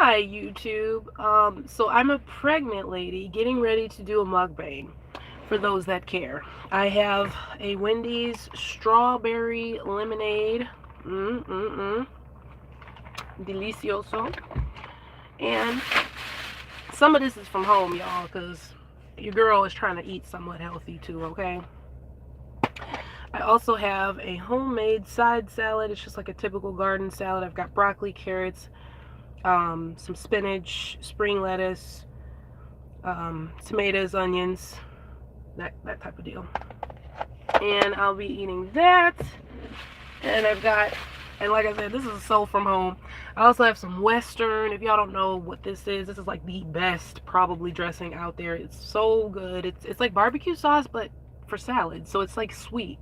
Hi YouTube. So I'm a pregnant lady getting ready to do a mukbang for those that care. I have a Wendy's strawberry lemonade. Delicioso. And some of this is from home, y'all, because your girl is trying to eat somewhat healthy too, okay? I also have a homemade side salad. It's just like a typical garden salad. I've got broccoli, carrots, some spinach, spring lettuce, tomatoes, onions, that type of deal. And I'll be eating that. And I've got, and like I said, this is so from home. I also have some Western. If y'all don't know what this is like the best probably dressing out there. It's so good. It's like barbecue sauce, but for salad. So it's like sweet.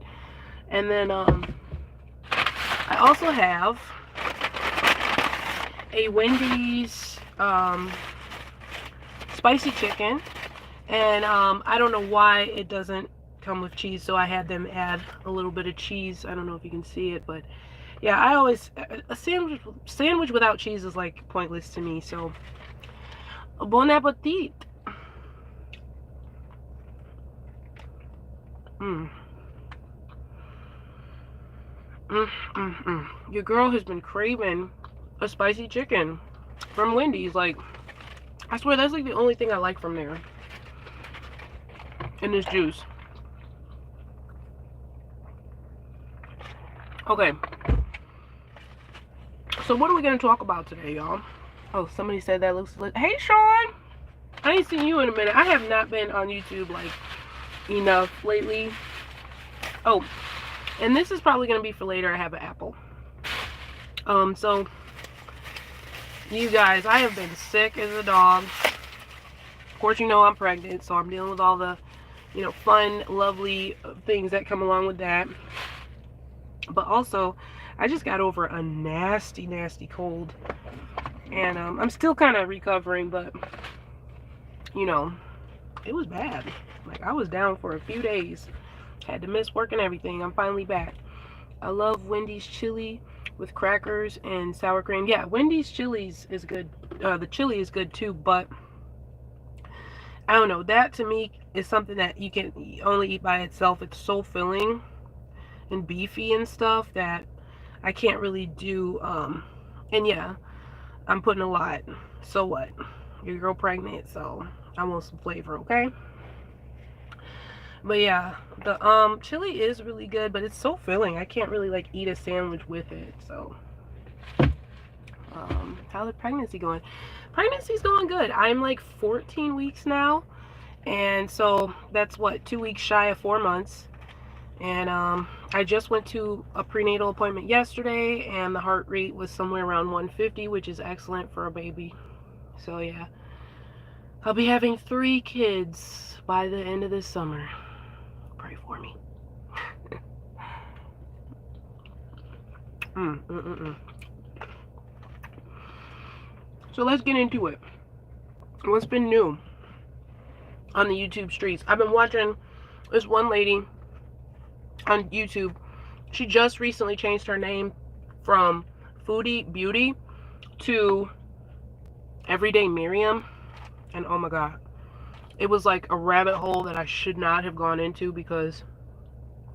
And then I also have a Wendy's spicy chicken, and I don't know why it doesn't come with cheese, so I had them add a little bit of cheese. I don't know if you can see it, but yeah, I always, a sandwich without cheese is like pointless to me. So bon appetit. Your girl has been craving a spicy chicken from Wendy's. Like, I swear that's like the only thing I like from there. And this juice. Okay. So what are we going to talk about today, y'all? Oh, somebody said that looks... Hey, Sean! I ain't seen you in a minute. I have not been on YouTube, like, enough lately. Oh, and this is probably going to be for later. I have an apple. So, you guys, I have been sick as a dog. Of course, you know I'm pregnant, so I'm dealing with all the, fun, lovely things that come along with that. But also, I just got over a nasty, nasty cold. And I'm still kind of recovering, but, it was bad. Like, I was down for a few days. Had to miss work and everything. I'm finally back. I love Wendy's chili with crackers and sour cream. Yeah, Wendy's chilies is good. The chili is good too, but I don't know. That to me is something that you can only eat by itself. It's so filling and beefy and stuff that I can't really do. And yeah, I'm putting a lot. So what? Your girl pregnant, so I want some flavor, okay? But yeah, the chili is really good, but it's so filling. I can't really like eat a sandwich with it. So how's the pregnancy going? Pregnancy's going good. I'm like 14 weeks now, and so that's what, 2 weeks shy of 4 months. And I just went to a prenatal appointment yesterday, and the heart rate was somewhere around 150, which is excellent for a baby. So yeah, I'll be having 3 kids by the end of this summer. Pray for me. So let's get into it. What's been new on the YouTube streets? I've been watching this one lady on YouTube. She just recently changed her name from Foodie Beauty to Everyday Miriam. And oh my god, it was like a rabbit hole that I should not have gone into, because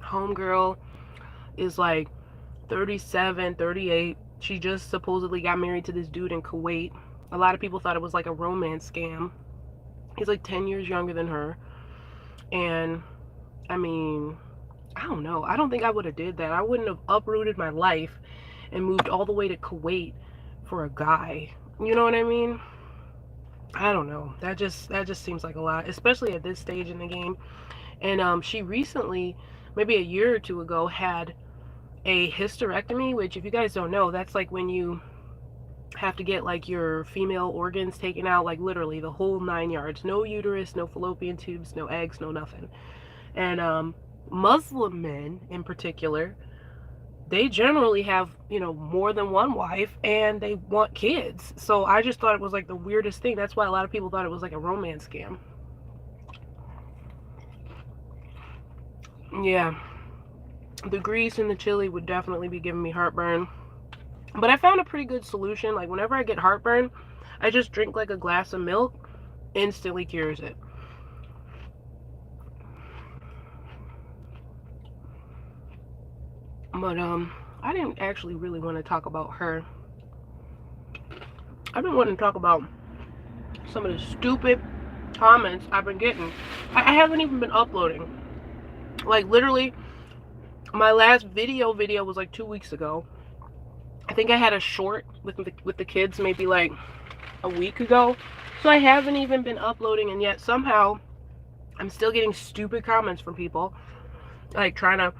homegirl is like 37, 38. She just supposedly got married to this dude in Kuwait. A lot of people thought it was like a romance scam. He's like 10 years younger than her. And I mean, I don't know. I don't think I would have did that. I wouldn't have uprooted my life and moved all the way to Kuwait for a guy. You know what I mean? I don't know. That just seems like a lot, especially at this stage in the game. And she recently, maybe a year or two ago, had a hysterectomy, which, if you guys don't know, that's like when you have to get like your female organs taken out, like literally the whole 9 yards. No uterus, no fallopian tubes, no eggs, no nothing. And Muslim men in particular, they generally have, more than one wife, and they want kids. So I just thought it was like the weirdest thing. That's why a lot of people thought it was like a romance scam. Yeah, the grease and the chili would definitely be giving me heartburn. But I found a pretty good solution. Like, whenever I get heartburn, I just drink like a glass of milk. Instantly cures it. But I didn't actually really want to talk about her. I've been wanting to talk about some of the stupid comments I've been getting. I haven't even been uploading. Like, literally, my last video was like 2 weeks ago. I think I had a short with the kids maybe like a week ago. So I haven't even been uploading, and yet somehow I'm still getting stupid comments from people. Like, trying to,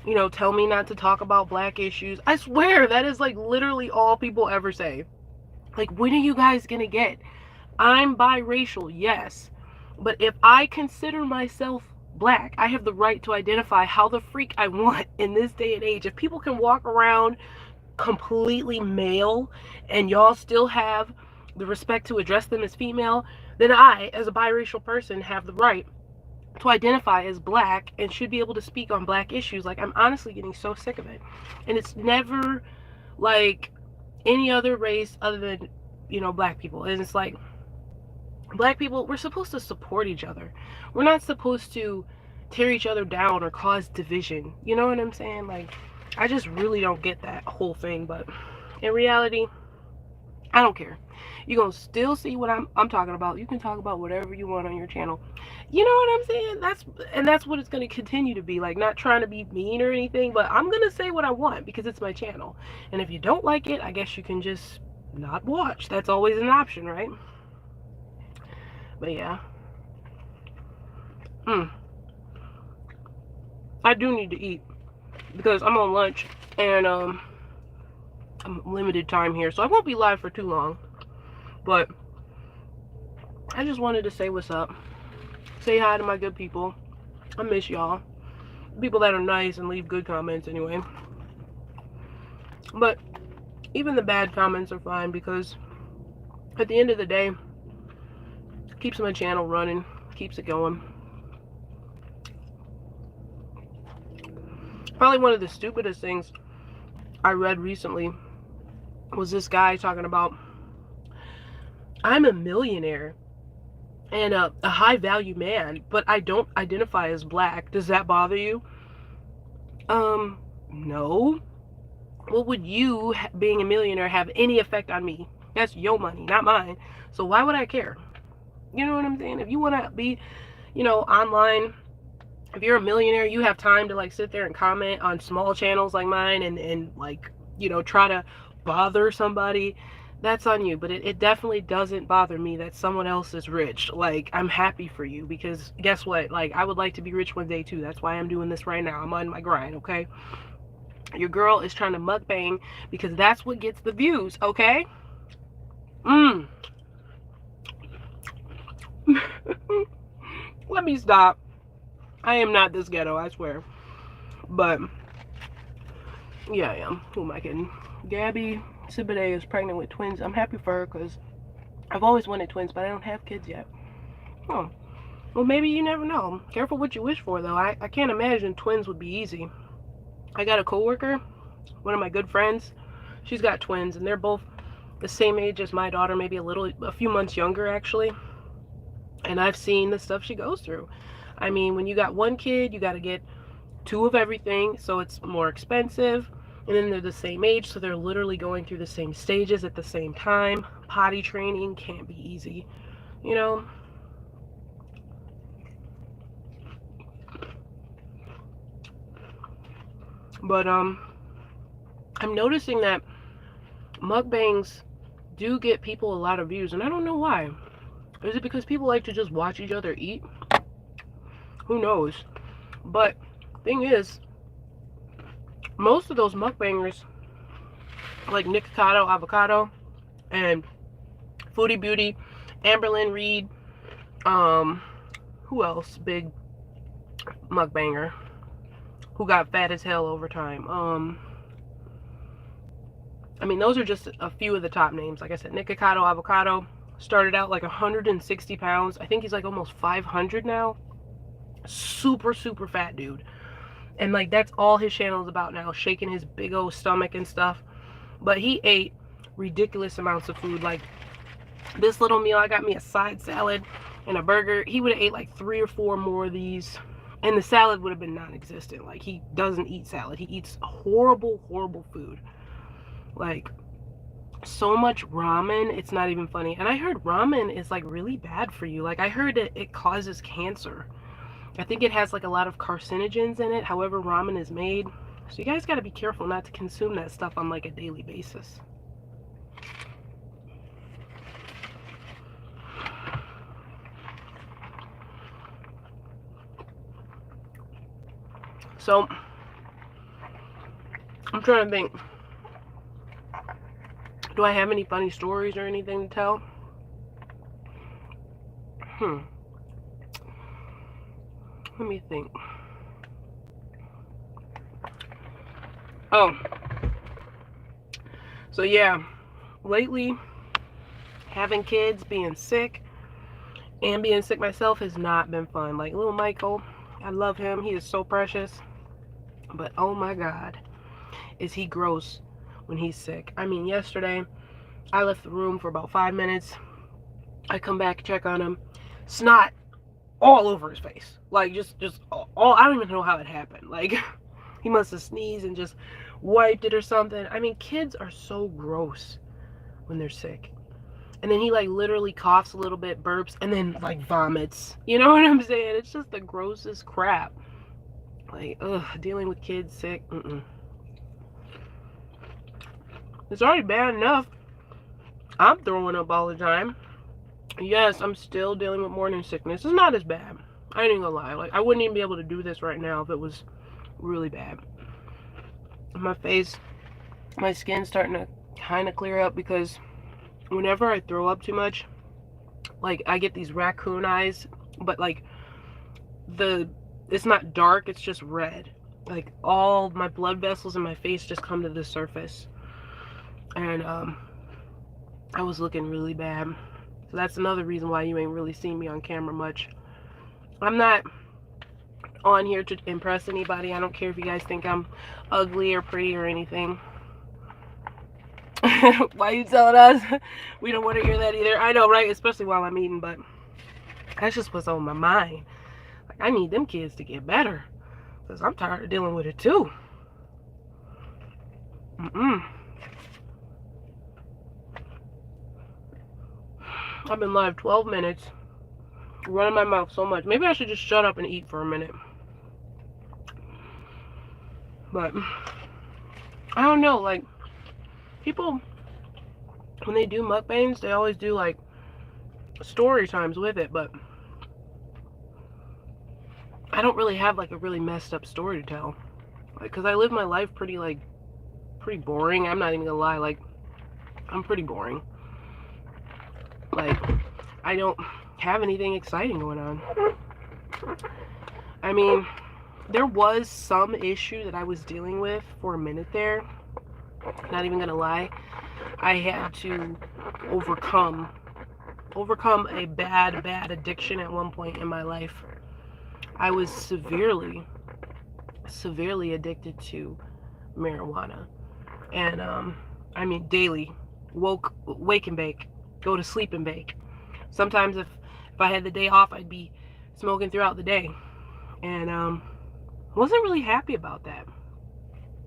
you know, tell me not to talk about black issues. I swear, that is like literally all people ever say. Like, when are you guys gonna get? I'm biracial, yes. But if I consider myself black, I have the right to identify how the freak I want in this day and age. If people can walk around completely male and y'all still have the respect to address them as female, then I, as a biracial person, have the right to identify as black and should be able to speak on black issues. Like, I'm honestly getting so sick of it. And it's never like any other race other than, you know, black people. And it's like, black people, we're supposed to support each other. We're not supposed to tear each other down or cause division. You know what I'm saying? Like, I just really don't get that whole thing. But in reality, I don't care. You're gonna still see what I'm talking about. You can talk about whatever you want on your channel. You know what I'm saying? That's what it's gonna continue to be. Like, not trying to be mean or anything, but I'm gonna say what I want because it's my channel. And if you don't like it, I guess you can just not watch. That's always an option, right? But yeah. I do need to eat because I'm on lunch and I'm limited time here, so I won't be live for too long. But I just wanted to say what's up. Say hi to my good people. I miss y'all. People that are nice and leave good comments anyway. But even the bad comments are fine because at the end of the day, it keeps my channel running, keeps it going. Probably one of the stupidest things I read recently was this guy talking about, I'm a millionaire and a high value man, but I don't identify as black. Does that bother you? No. What would you, being a millionaire, have any effect on me? That's your money, not mine. So why would I care? You know what I'm saying? If you want to be, you know, online, if you're a millionaire, you have time to like sit there and comment on small channels like mine and like, you know, try to bother somebody. That's on you. But it definitely doesn't bother me that someone else is rich. Like, I'm happy for you because guess what? Like, I would like to be rich one day too. That's why I'm doing this right now. I'm on my grind, okay? Your girl is trying to mukbang because that's what gets the views, okay? Let me stop. I am not this ghetto, I swear. But yeah, I am. Who am I kidding? Gabby Sibade is pregnant with twins. I'm happy for her because I've always wanted twins, but I don't have kids yet. Oh, well, maybe you never know. Careful what you wish for, though. I can't imagine twins would be easy. I got a coworker, one of my good friends. She's got twins, and they're both the same age as my daughter, maybe a few months younger, actually. And I've seen the stuff she goes through. I mean, when you got one kid, you got to get 2 of everything, so it's more expensive. And then they're the same age, so they're literally going through the same stages at the same time. Potty training can't be easy, you know? But I'm noticing that mukbangs do get people a lot of views, and I don't know why. Is it because people like to just watch each other eat? Who knows? But thing is, most of those mukbangers, like Nikocado Avocado and Foodie Beauty, Amberlynn Reed, who else? Big mukbanger who got fat as hell over time. I mean, those are just a few of the top names. Like I said, Nikocado Avocado started out like 160 pounds. I think he's like almost 500 now. Super fat dude. And like, that's all his channel is about now, shaking his big old stomach and stuff. But he ate ridiculous amounts of food. Like this little meal, I got me a side salad and a burger. He would have ate like 3 or 4 more of these. And the salad would have been non-existent. Like, he doesn't eat salad. He eats horrible, horrible food. Like, so much ramen, it's not even funny. And I heard ramen is, like, really bad for you. Like, I heard that it causes cancer. I think it has, like, a lot of carcinogens in it, however ramen is made. So you guys got to be careful not to consume that stuff on, like, a daily basis. So, I'm trying to think. Do I have any funny stories or anything to tell? Let me think. Oh. So, yeah. Lately, having kids, being sick, and being sick myself has not been fun. Like, little Michael, I love him. He is so precious. But, oh my God, is he gross when he's sick. I mean, yesterday, I left the room for about 5 minutes. I come back, check on him. Snot all over his face. Like, just all, I don't even know how it happened. Like, he must have sneezed and just wiped it or something. I mean, kids are so gross when they're sick. And then he, like, literally coughs a little bit, burps, and then, like, vomits. You know what I'm saying? It's just the grossest crap. Like, ugh, dealing with kids sick, It's already bad enough. I'm throwing up all the time. Yes, I'm still dealing with morning sickness. It's not as bad. I ain't even gonna lie. Like, I wouldn't even be able to do this right now if it was really bad. My face, my skin's starting to kind of clear up because whenever I throw up too much, like, I get these raccoon eyes, but, like, it's not dark, it's just red. Like, all my blood vessels in my face just come to the surface. And, I was looking really bad. So that's another reason why you ain't really seen me on camera much. I'm not on here to impress anybody. I don't care if you guys think I'm ugly or pretty or anything. Why you telling us? We don't want to hear that either. I know, right? Especially while I'm eating, but that's just what's on my mind. Like, I need them kids to get better, because I'm tired of dealing with it too. I've been live 12 minutes, running my mouth so much. Maybe I should just shut up and eat for a minute. But I don't know, like, people, when they do mukbangs, they always do, like, story times with it, but I don't really have, like, a really messed up story to tell. Like, because I live my life pretty boring. I'm not even gonna lie, like, I'm pretty boring. Like, I don't have anything exciting going on. I mean, there was some issue that I was dealing with for a minute there. Not even gonna lie. I had to overcome a bad addiction at one point in my life. I was severely addicted to marijuana. And, I mean, daily. Wake and bake. Go to sleep and bake. Sometimes if I had the day off, I'd be smoking throughout the day. And, wasn't really happy about that.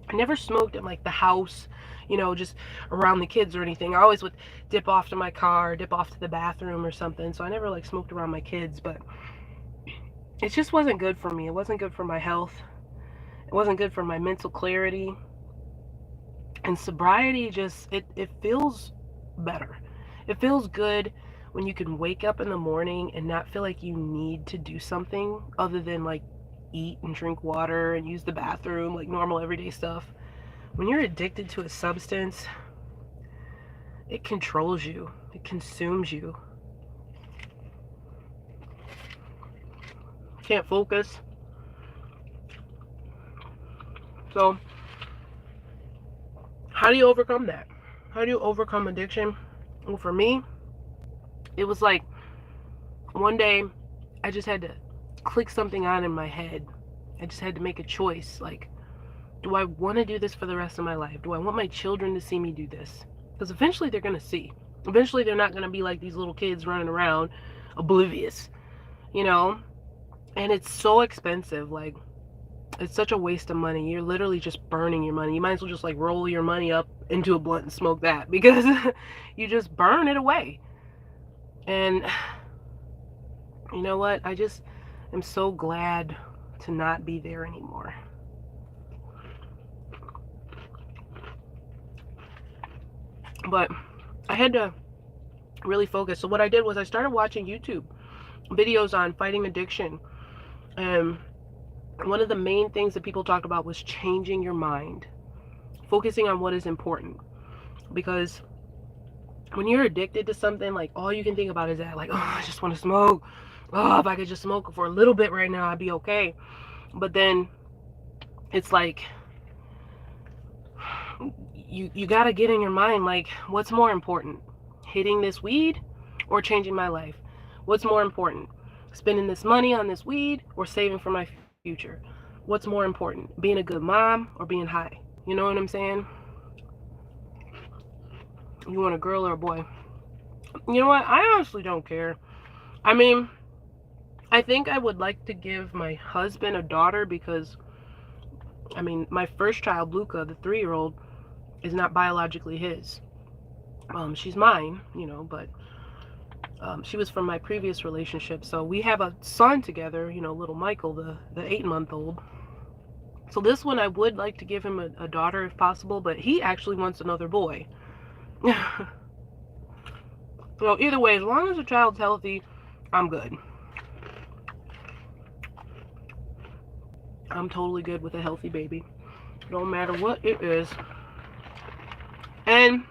I never smoked in, like, the house, you know, just around the kids or anything. I always would dip off to my car, dip off to the bathroom or something. So I never, like, smoked around my kids, but it just wasn't good for me. It wasn't good for my health. It wasn't good for my mental clarity. And sobriety just, it feels better. It feels good when you can wake up in the morning and not feel like you need to do something other than, like, eat and drink water and use the bathroom, like normal everyday stuff. When you're addicted to a substance, it controls you. It consumes you. Can't focus. So, how do you overcome that? How do you overcome addiction? Well, for me, it was like one day I just had to click something on in my head. I just had to make a choice. Like, Do I want to do this for the rest of my life? Do I want my children to see me do this? Because eventually they're going to see. Eventually they're not going to be like these little kids running around oblivious, you know? And it's so expensive. Like, it's such a waste of money. You're literally just burning your money. You might as well just like roll your money up into a blunt and smoke that, because you just burn it away. And you know what? I just am so glad to not be there anymore. But I had to really focus. So what I did was I started watching YouTube videos on fighting addiction. And one of the main things that people talked about was changing your mind, focusing on what is important. Because when you're addicted to something, like, all you can think about is that, like, oh, I just want to smoke. Oh, if I could just smoke for a little bit right now, I'd be okay. But then it's like, you got to get in your mind, like, what's more important? Hitting this weed or changing my life? What's more important? Spending this money on this weed or saving for my future? What's more important? Being a good mom or being high? You know what I'm saying? You want a girl or a boy? You know what? I honestly don't care. I mean, I think I would like to give my husband a daughter because, I mean, my first child, Luca, the 3-year-old, is not biologically his. She's mine, you know, but she was from my previous relationship. So we have a son together, you know, little Michael, the 8-month-old. So this one, I would like to give him a daughter if possible, but he actually wants another boy. Well, either way, as long as the child's healthy, I'm good. I'm totally good with a healthy baby. No matter what it is. And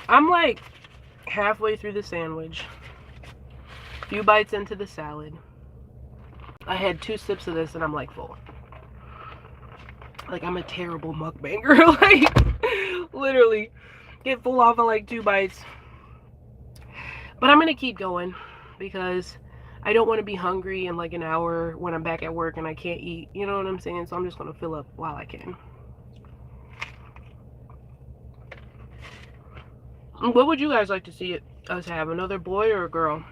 I'm like halfway through the sandwich. A few bites into the salad. I had 2 sips of this and I'm like full. Like, I'm a terrible mukbanger. Like, literally get full off of like 2 bites. But I'm gonna keep going because I don't want to be hungry in like an hour when I'm back at work and I can't eat. You know what I'm saying? So I'm just gonna fill up while I can. What would you guys like to see us have? Another boy or a girl?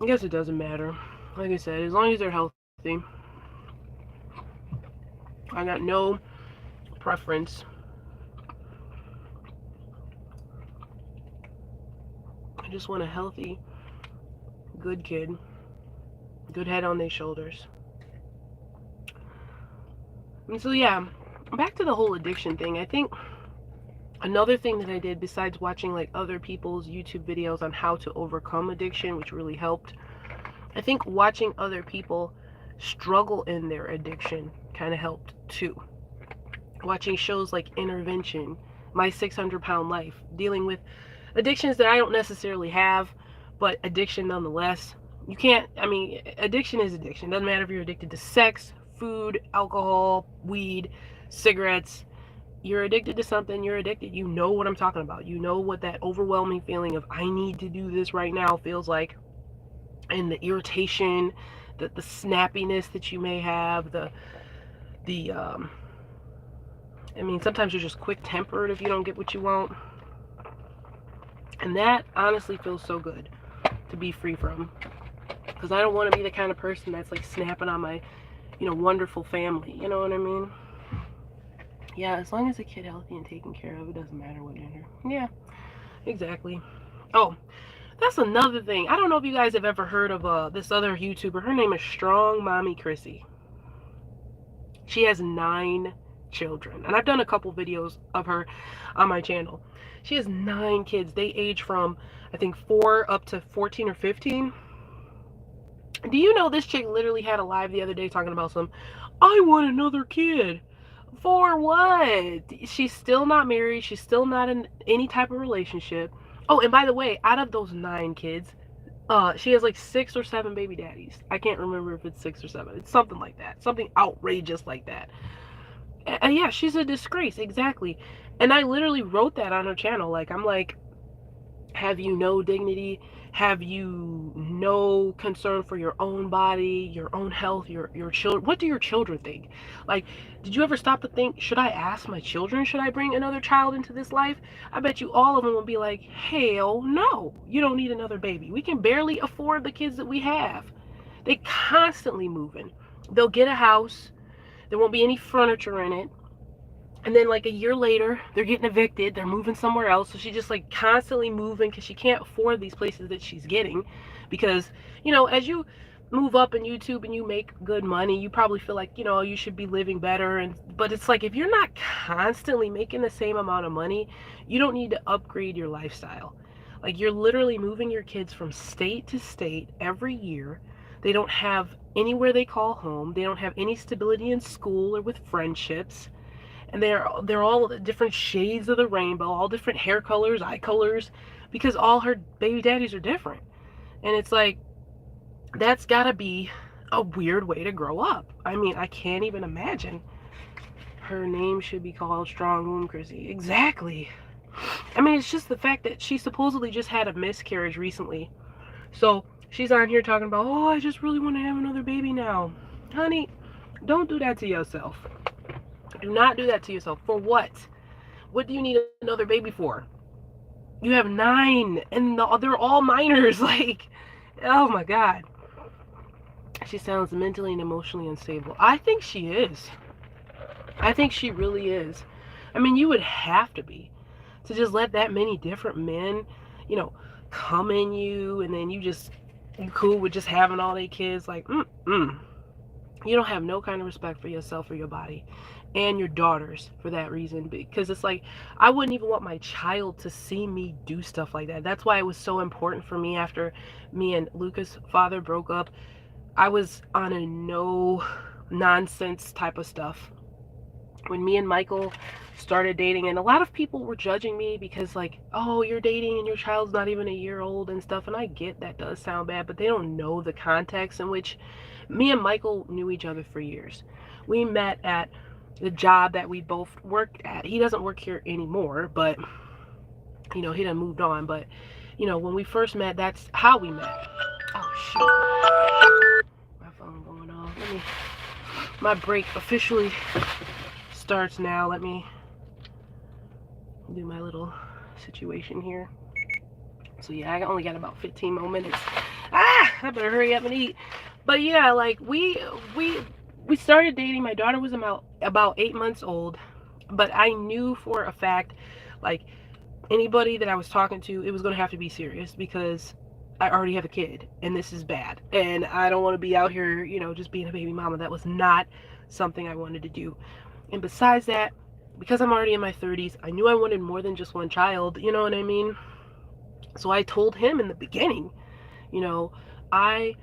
I guess it doesn't matter. Like I said, as long as they're healthy. I got no preference. I just want a healthy, good kid. Good head on their shoulders. And so yeah, back to the whole addiction thing. I think another thing that I did, besides watching like other people's YouTube videos on how to overcome addiction, which really helped, I think watching other people struggle in their addiction kind of helped too. Watching shows like Intervention, My 600-Pound Life, dealing with addictions that I don't necessarily have, but addiction nonetheless. You can't, I mean, addiction is addiction. Doesn't matter if you're addicted to sex, food, alcohol, weed, cigarettes. You're addicted to something, you're addicted. You know what I'm talking about. You know what that overwhelming feeling of I need to do this right now feels like. And the irritation, the snappiness that you may have, I mean, sometimes you're just quick-tempered if you don't get what you want. And that honestly feels so good to be free from. Because I don't want to be the kind of person that's like snapping on my, you know, wonderful family. You know what I mean? Yeah, as long as the kid healthy and taken care of, it doesn't matter what gender. Yeah, exactly. Oh, that's another thing. I don't know if you guys have ever heard of this other YouTuber. Her name is Strong Mommy Chrissy. She has 9 children. And I've done a couple videos of her on my channel. She has 9 kids. They age from, I think, 4 up to 14 or 15. Do you know this chick literally had a live the other day talking about I want another kid. For what? She's still not married. She's still not in any type of relationship. Oh, and by the way, out of those 9 kids, she has like 6 or 7 baby daddies. I can't remember if it's 6 or 7. It's something like that. Something outrageous like that. And yeah, she's a disgrace. Exactly. And I literally wrote that on her channel. Like, I'm like, have you no dignity? Have you no concern for your own body, your own health, your children? What do your children think? Like, did you ever stop to think, should I ask my children, should I bring another child into this life? I bet you all of them will be like, hell no, you don't need another baby. We can barely afford the kids that we have. They constantly moving. They'll get a house, there won't be any furniture in it. And then like a year later, they're getting evicted, they're moving somewhere else. So she's just like constantly moving because she can't afford these places that she's getting. Because, as you move up in YouTube and you make good money, you probably feel like, you should be living better. But it's like, if you're not constantly making the same amount of money, you don't need to upgrade your lifestyle. Like, you're literally moving your kids from state to state every year. They don't have anywhere they call home. They don't have any stability in school or with friendships. And they're all different shades of the rainbow, all different hair colors, eye colors, because all her baby daddies are different. And it's like, that's gotta be a weird way to grow up. I mean, I can't even imagine. Her name should be called Strong Womb Chrissy. Exactly. I mean, it's just the fact that she supposedly just had a miscarriage recently. So she's on here talking about, oh, I just really want to have another baby now. Honey, don't do that to yourself. Do not do that to yourself. For what? What do you need another baby for? You have 9, and they're all minors. Like, oh my God. She sounds mentally and emotionally unstable. I think she is. I think she really is. I mean, you would have to be. To just let that many different men, come in you, and then you cool with just having all their kids. Like, You don't have no kind of respect for yourself or your body. And your daughters for that reason, because it's like, I wouldn't even want my child to see me do stuff like that. That's why it was so important for me after me and Luca's father broke up. I was on a no nonsense type of stuff when me and Michael started dating, and a lot of people were judging me because like, oh, you're dating and your child's not even a year old and stuff. And I get that does sound bad, but they don't know the context in which me and Michael knew each other for years. We met at the job that we both worked at. He doesn't work here anymore, but he done moved on. But when we first met, that's how we met. Oh shoot, my phone going off. My break officially starts now. Let me do my little situation here. So yeah, I only got about 15 more minutes. I better hurry up and eat. But yeah, like we started dating. My daughter was about 8 months old, but I knew for a fact, like, anybody that I was talking to, it was going to have to be serious because I already have a kid and this is bad. And I don't want to be out here, just being a baby mama. That was not something I wanted to do. And besides that, because I'm already in my 30s, I knew I wanted more than just one child, you know what I mean? So I told him in the beginning, I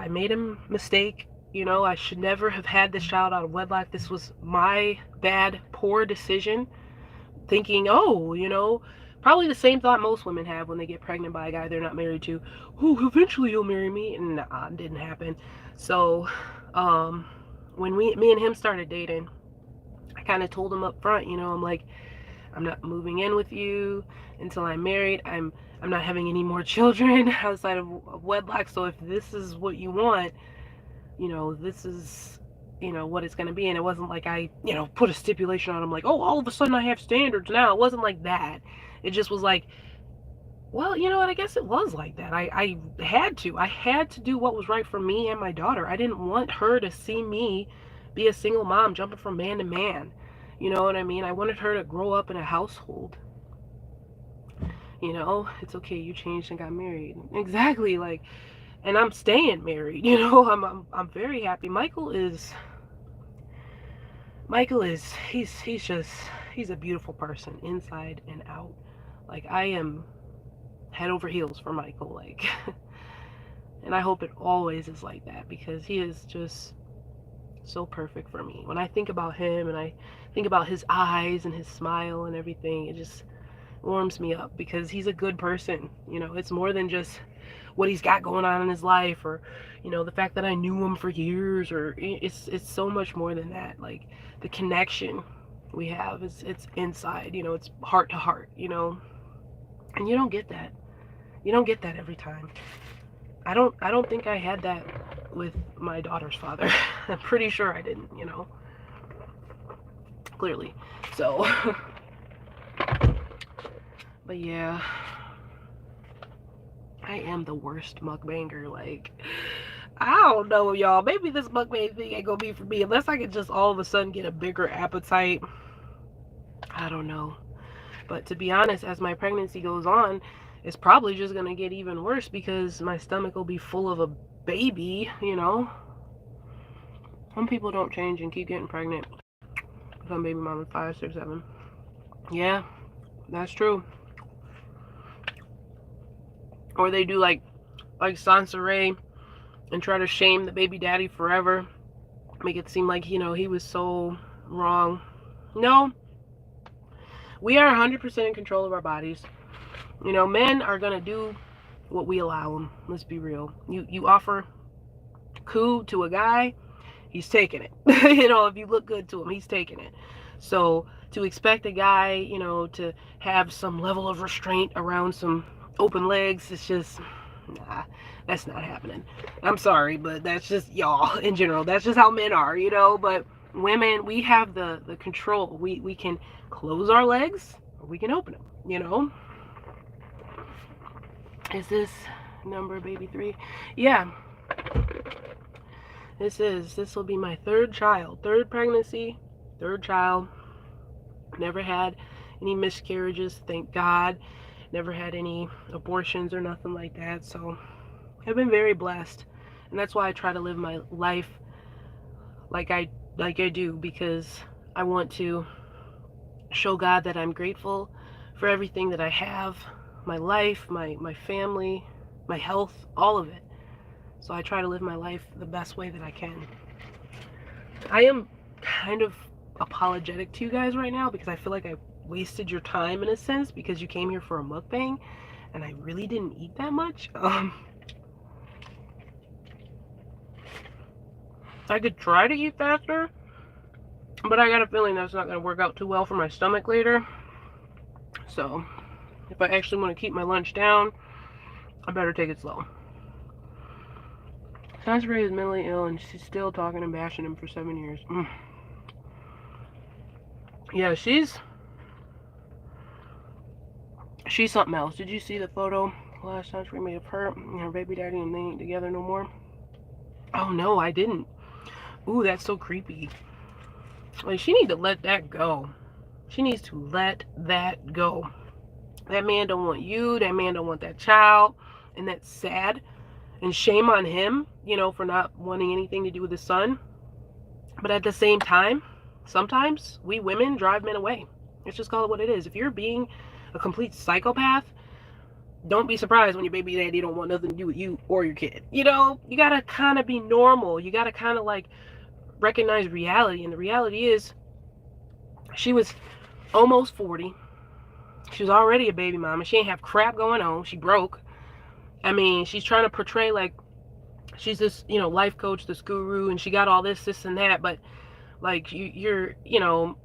made a mistake. I should never have had this child out of wedlock. This was my bad, poor decision. Thinking, probably the same thought most women have when they get pregnant by a guy they're not married to. Oh, eventually you'll marry me. And nah, it didn't happen. So, when me and him started dating, I kind of told him up front, I'm like, I'm not moving in with you until I'm married. I'm not having any more children outside of wedlock. So if this is what you want, this is, what it's going to be. And it wasn't like I, put a stipulation on him like, oh, all of a sudden I have standards now. It wasn't like that. It just was like, well, you know what? I guess it was like that. I had to do what was right for me and my daughter. I didn't want her to see me be a single mom jumping from man to man. You know what I mean? I wanted her to grow up in a household. It's okay, you changed and got married. Exactly, like, and I'm staying married. I'm very happy. Michael is he's a beautiful person inside and out. Like, I am head over heels for Michael, like, and I hope it always is like that because he is just so perfect for me. When I think about him and I think about his eyes and his smile and everything, it just warms me up because he's a good person. It's more than just what he's got going on in his life or the fact that I knew him for years, or it's so much more than that. Like, the connection we have it's inside, it's heart to heart, and you don't get that You don't get that every time. I don't think I had that with my daughter's father. I'm pretty sure I didn't, you know. Clearly. So but yeah, I am the worst mukbanger. Like, I don't know, y'all. Maybe this mukbang thing ain't gonna be for me unless I can just all of a sudden get a bigger appetite. I don't know. But to be honest, as my pregnancy goes on, it's probably just gonna get even worse because my stomach will be full of a baby, you know. Some people don't change and keep getting pregnant. Some baby mama 5, 6, 7. Yeah, that's true. Or they do like Sansaray and try to shame the baby daddy forever. Make it seem like, you know, he was so wrong. No. We are 100% in control of our bodies. You know, men are going to do what we allow them. Let's be real. You offer coup to a guy, he's taking it. You know, if you look good to him, he's taking it. So to expect a guy, you know, to have some level of restraint around some open legs, it's just, nah, that's not happening. I'm sorry, but that's just y'all in general. That's just how men are, you know. But women, we have the control. We can close our legs or we can open them, you know. Is this number baby 3? Yeah. This will be my third pregnancy, third child. Never had any miscarriages, thank God. Never had any abortions or nothing like that. So I've been very blessed. And that's why I try to live my life like I do, because I want to show God that I'm grateful for everything that I have, my life, my family, my health, all of it. So I try to live my life the best way that I can. I am kind of apologetic to you guys right now because I feel like I wasted your time in a sense because you came here for a mukbang and I really didn't eat that much. I could try to eat faster, but I got a feeling that's not going to work out too well for my stomach later. So if I actually want to keep my lunch down, I better take it slow. Sansaray is mentally ill and she's still talking and bashing him for 7 years. Yeah, she's something else. Did you see the photo last Sansaray made of her and her baby daddy and they ain't together no more? Oh no, I didn't. Ooh, that's so creepy. Like, she needs to let that go. She needs to let that go. That man don't want you. That man don't want that child. And that's sad. And shame on him, you know, for not wanting anything to do with his son. But at the same time, sometimes we women drive men away. Let's just call it what it is. If you're being a complete psychopath, don't be surprised when your baby daddy don't want nothing to do with you or your kid. You know, you gotta kind of be normal. You gotta kind of like recognize reality. And the reality is, she was almost 40. She was already a baby mama. She ain't have crap going on. She broke. I mean, she's trying to portray like she's this, you know, life coach, this guru, and she got all this and that. But like you're, you know,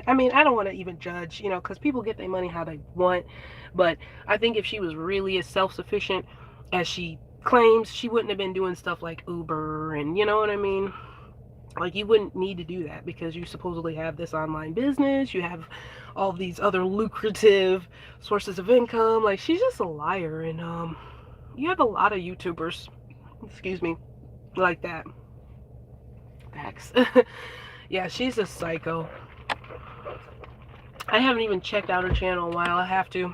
I mean, I don't want to even judge, you know, because people get their money how they want. But I think if she was really as self-sufficient as she claims, she wouldn't have been doing stuff like Uber and, you know what I mean? Like, you wouldn't need to do that because you supposedly have this online business. You have all these other lucrative sources of income. Like, she's just a liar. And you have a lot of YouTubers, excuse me, like that. Facts. Yeah, she's a psycho. I haven't even checked out her channel in a while. I have to,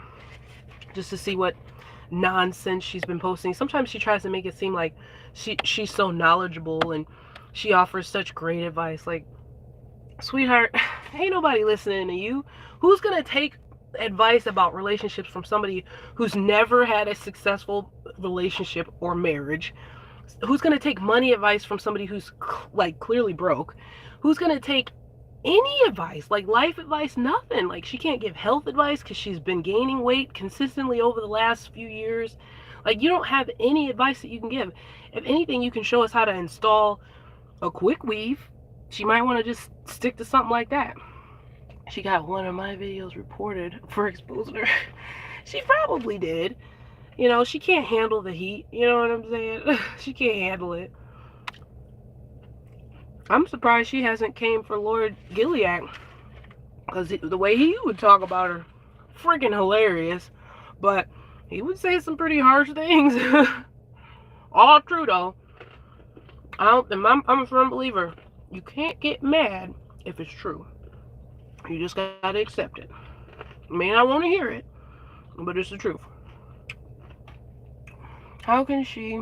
just to see what nonsense she's been posting. Sometimes she tries to make it seem like she's so knowledgeable and she offers such great advice. Like, sweetheart, ain't nobody listening to you. Who's gonna take advice about relationships from somebody who's never had a successful relationship or marriage? Who's gonna take money advice from somebody who's like clearly broke? Who's gonna take any advice, like life advice? Nothing. Like, she can't give health advice because she's been gaining weight consistently over the last few years. Like, you don't have any advice that you can give. If anything, you can show us how to install a quick weave. She might want to just stick to something like that. She got one of my videos reported for exposing her. She probably did. You know, she can't handle the heat. You know what I'm saying? She can't handle it. I'm surprised she hasn't came for Lord Gilead. Because the way he would talk about her, freaking hilarious. But he would say some pretty harsh things. All true, though. I'm a firm believer. You can't get mad if it's true. You just gotta accept it. You may not want to hear it, but it's the truth. How can she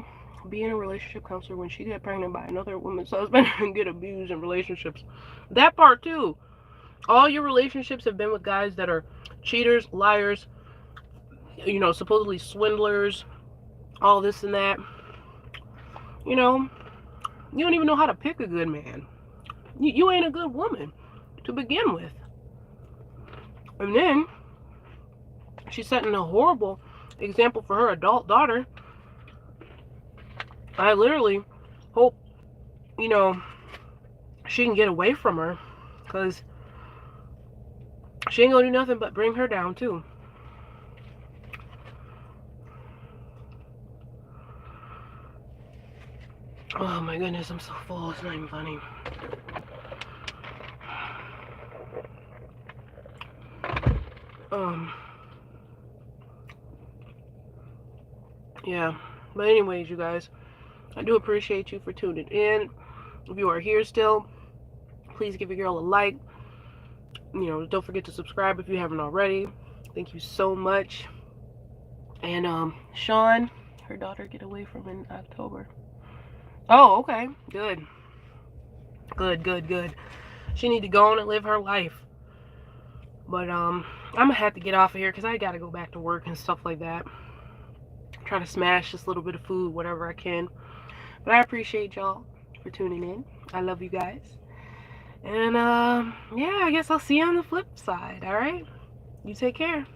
be in a relationship counselor when she got pregnant by another woman's husband and get abused in relationships? That part too. All your relationships have been with guys that are cheaters, liars, you know, supposedly swindlers, all this and that. You know, you don't even know how to pick a good man. You ain't a good woman to begin with. And then she's setting a horrible example for her adult daughter. I literally hope, you know, she can get away from her, because she ain't gonna do nothing but bring her down too. Oh my goodness, I'm so full, it's not even funny. Yeah, but anyways, you guys, I do appreciate you for tuning in. If you are here still, please give your girl a like. You know, don't forget to subscribe if you haven't already. Thank you so much. And Sean, her daughter get away from in October. Oh, okay, good. Good. She need to go on and live her life. But I'm gonna have to get off of here because I gotta go back to work and stuff like that. Try to smash this little bit of food, whatever I can. But I appreciate y'all for tuning in. I love you guys. And yeah, I guess I'll see you on the flip side, alright? You take care.